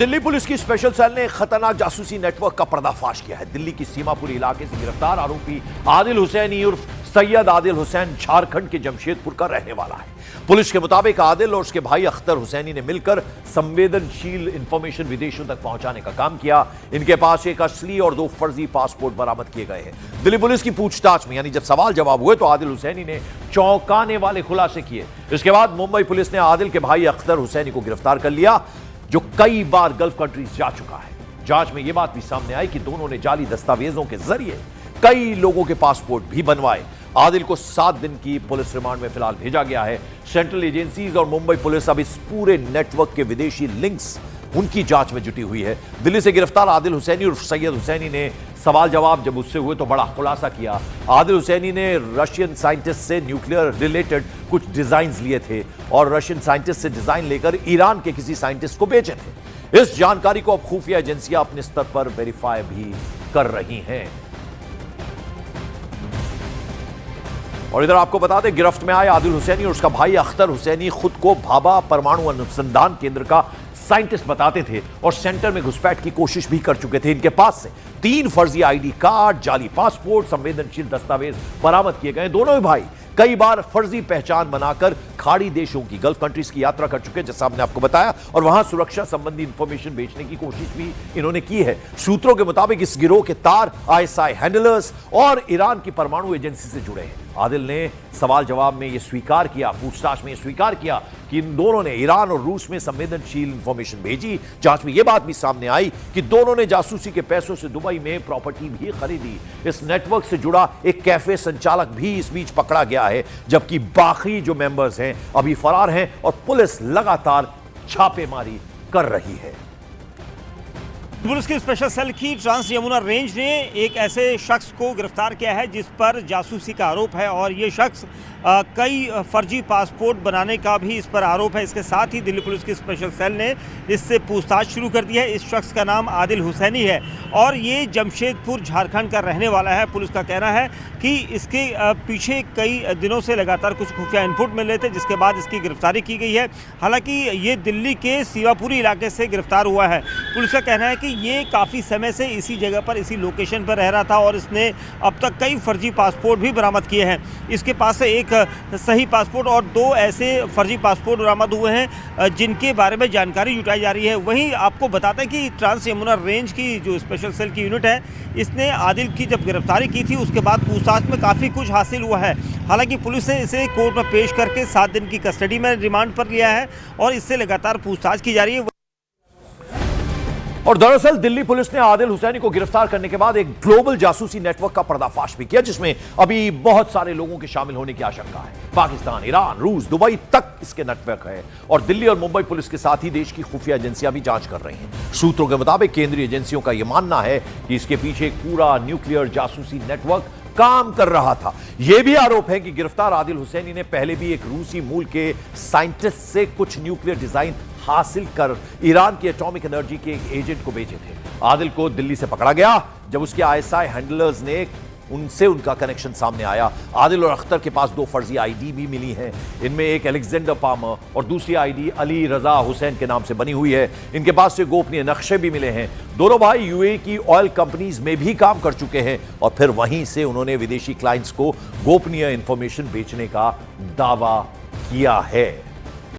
Delhi police की special cell ने खतरनाक जासूसी नेटवर्क का पर्दाफाश किया है। दिल्ली की सीमापुरी इलाके से गिरफ्तार आरोपी आदिल हुसैनी उर्फ सैयद आदिल हुसैन झारखंड के जमशेदपुर का रहने वाला है। पुलिस के मुताबिक आदिल और उसके भाई अख्तर हुसैनी ने मिलकर संवेदनशील इंफॉर्मेशन विदेशों तक पहुंचाने का काम किया। इनके पास एक असली और 2 फर्जी पासपोर्ट बरामद किए गए हैं। दिल्ली पुलिस की पूछताछ में यानी जब सवाल जवाब हुए तो आदिल हुसैनी ने चौंकाने वाले खुलासे किए। इसके बाद मुंबई पुलिस ने आदिल के भाई अख्तर हुसैनी को गिरफ्तार कर लिया, जो कई बार गल्फ कंट्रीज जा चुका है। जांच में यह बात भी सामने आई कि दोनों ने जाली दस्तावेजों के जरिए कई लोगों के पासपोर्ट भी बनवाए। आदिल को 7 दिन की पुलिस रिमांड में फिलहाल भेजा गया है। सेंट्रल एजेंसीज और मुंबई पुलिस अब इस पूरे नेटवर्क के विदेशी लिंक्स उनकी जांच में जुटी हुई है। दिल्ली से गिरफ्तार आदिल हुसैनी उर्फ सैयद हुसैनी ने सवाल जवाब जब उससे हुए तो बड़ा खुलासा किया। आदिल हुसैनी ने रशियन साइंटिस्ट से न्यूक्लियर रिलेटेड कुछ डिजाइन्स लिए थे और रशियन साइंटिस्ट से डिजाइन लेकर ईरान के किसी साइंटिस्ट को बेचे थे। इस जानकारी को अब खुफिया एजेंसियां अपने स्तर पर वेरीफाई भी कर रही हैं। और इधर आपको बता दें, गिरफ्त में आए आदिल हुसैनी और उसका भाई अख्तर हुसैनी खुद को भाभा परमाणु अनुसंधान केंद्र का साइंटिस्ट बताते थे और सेंटर में घुसपैठ की कोशिश भी कर चुके थे। इनके पास से 3 फर्जी आईडी कार्ड, जाली पासपोर्ट, संवेदनशील दस्तावेज बरामद किए गए। दोनों ही भाई कई बार फर्जी पहचान बनाकर खाड़ी देशों की गल्फ कंट्रीज की यात्रा कर चुके, जैसा हमने आपको बताया, और वहां सुरक्षा संबंधी इंफॉर्मेशन बेचने की कोशिश भी इन्होंने की है। सूत्रों के मुताबिक इस गिरोह के तार आईएसआई हैंडलर्स और ईरान की परमाणु एजेंसी से जुड़े हैं। आदिल ने सवाल जवाब में यह स्वीकार किया, पूछताछ में यह स्वीकार किया कि इन दोनों ने ईरान और रूस में संवेदनशील इंफॉर्मेशन भेजी। जांच में यह बात भी सामने आई कि दोनों ने जासूसी के पैसों से दुबई में प्रॉपर्टी भी खरीदी। इस नेटवर्क से जुड़ा एक कैफे संचालक भी इस बीच पकड़ा गया है, जबकि बाकी जो मेंबर्स हैं अभी फरार हैं और पुलिस लगातार छापेमारी कर रही है। पुलिस की स्पेशल सेल की ट्रांस यमुना रेंज ने एक ऐसे शख्स को गिरफ्तार किया है जिस पर जासूसी का आरोप है और ये शख्स कई फर्जी पासपोर्ट बनाने का भी इस पर आरोप है। इसके साथ ही दिल्ली पुलिस की स्पेशल सेल ने इससे पूछताछ शुरू कर दी है। इस शख्स का नाम आदिल हुसैनी है और ये जमशेदपुर झारखंड का रहने वाला है। पुलिस का कहना है कि इसके पीछे कई दिनों से लगातार कुछ खुफिया इनपुट मिल रहे थे, जिसके बाद इसकी गिरफ्तारी की गई है। हालांकि ये दिल्ली के सीवापुरी इलाके से गिरफ्तार हुआ है। पुलिस का कहना है कि ये काफ़ी समय से इसी जगह पर, इसी लोकेशन पर रह रहा था और इसने अब तक कई फर्जी पासपोर्ट भी बरामद किए हैं। इसके पास से एक सही पासपोर्ट और 2 ऐसे फर्जी पासपोर्ट बरामद हुए हैं जिनके बारे में जानकारी जुटाई जा रही है। वहीं आपको बताते हैं कि ट्रांस यमुना रेंज की जो स्पेशल सेल की यूनिट है, इसने आदिल की जब गिरफ्तारी की थी उसके बाद पूछताछ में काफ़ी कुछ हासिल हुआ है। हालांकि पुलिस ने इसे कोर्ट में पेश करके 7 दिन की कस्टडी में रिमांड पर लिया है और इससे लगातार पूछताछ की जा रही है। और दरअसल दिल्ली पुलिस ने आदिल हुसैनी को गिरफ्तार करने के बाद एक ग्लोबल जासूसी नेटवर्क का पर्दाफाश भी किया, जिसमें अभी बहुत सारे लोगों के शामिल होने की आशंका है। पाकिस्तान, ईरान, रूस, दुबई तक इसके नेटवर्क है और दिल्ली और मुंबई पुलिस के साथ ही देश की खुफिया एजेंसियां भी जांच कर रही हैं। सूत्रों के मुताबिक केंद्रीय एजेंसियों का यह मानना है कि इसके पीछे एक पूरा न्यूक्लियर जासूसी नेटवर्क काम कर रहा था। यह भी आरोप है कि गिरफ्तार आदिल हुसैनी ने पहले भी एक रूसी मूल के साइंटिस्ट से कुछ न्यूक्लियर डिजाइन हासिल कर ईरान की एटॉमिक एनर्जी के एक एजेंट को बेचे थे। आदिल को दिल्ली से पकड़ा गया जब उसके आईएसआई हैंडलर्स ने उनसे उनका कनेक्शन सामने आया। आदिल और अख्तर के पास 2 फर्जी आईडी भी मिली हैं। इनमें एक अलेक्जेंडर पामर और दूसरी आईडी अली रजा हुसैन के नाम से बनी हुई है। इनके पास से गोपनीय नक्शे भी मिले हैं। दोनों भाई यूएई की ऑयल कंपनीज में भी काम कर चुके हैं और फिर वहीं से उन्होंने विदेशी क्लाइंट्स को गोपनीय इंफॉर्मेशन बेचने का दावा किया है।